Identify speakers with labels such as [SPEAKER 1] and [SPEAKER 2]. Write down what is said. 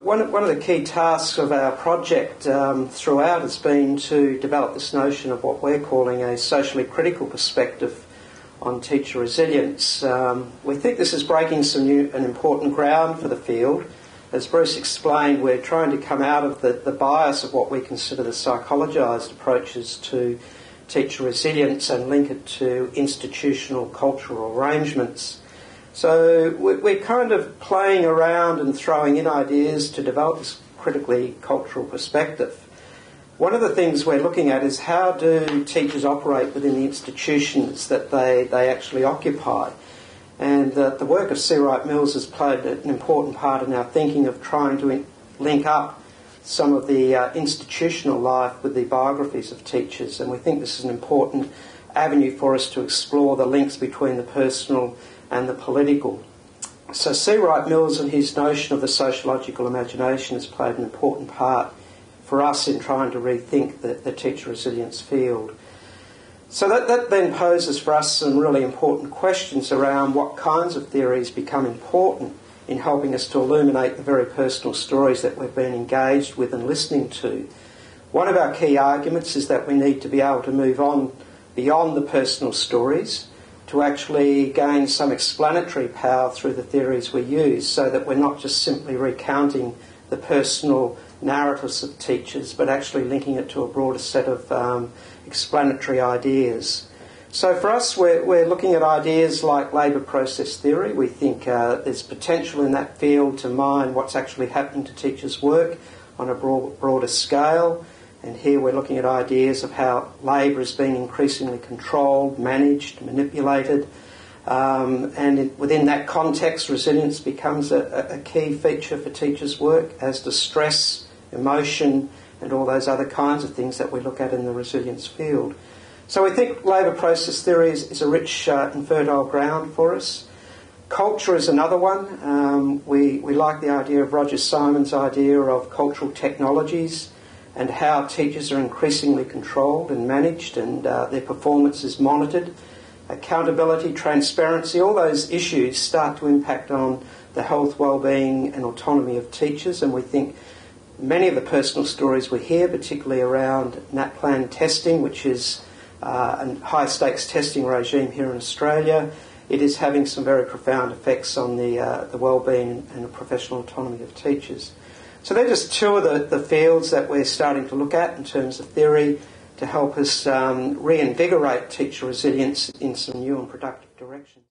[SPEAKER 1] One of the key tasks of our project throughout has been to develop this notion of what we're calling a socially critical perspective on teacher resilience. We think this is breaking some new and important ground for the field. As Bruce explained, we're trying to come out of the bias of what we consider the psychologised approaches to teacher resilience and link it to institutional cultural arrangements. So we're kind of playing around and throwing in ideas to develop this critically cultural perspective. One of the things we're looking at is how do teachers operate within the institutions that they actually occupy. And the work of C. Wright Mills has played an important part in our thinking of trying to link up some of the institutional life with the biographies of teachers. And we think this is an important avenue for us to explore the links between the personal and the political. So C. Wright Mills and his notion of the sociological imagination has played an important part for us in trying to rethink the teacher resilience field. So that then poses for us some really important questions around what kinds of theories become important in helping us to illuminate the very personal stories that we've been engaged with and listening to. One of our key arguments is that we need to be able to move on beyond the personal stories to actually gain some explanatory power through the theories we use, so that we're not just simply recounting the personal narratives of teachers, but actually linking it to a broader set of explanatory ideas. So for us, we're looking at ideas like labour process theory. We think there's potential in that field to mine what's actually happening to teachers' work on a broader scale. And here we're looking at ideas of how labour is being increasingly controlled, managed, manipulated. Within that context, resilience becomes a key feature for teachers' work, as does stress, emotion, and all those other kinds of things that we look at in the resilience field. So we think labour process theory is a rich and fertile ground for us. Culture is another one. We like the idea of Roger Simon's idea of cultural technologies and how teachers are increasingly controlled and managed and their performance is monitored. Accountability, transparency, all those issues start to impact on the health, well-being and autonomy of teachers, and we think many of the personal stories we hear, particularly around NAPLAN testing, which is a high-stakes testing regime here in Australia, it is having some very profound effects on the well-being and the professional autonomy of teachers. So they're just two of the fields that we're starting to look at in terms of theory to help us reinvigorate teacher resilience in some new and productive directions.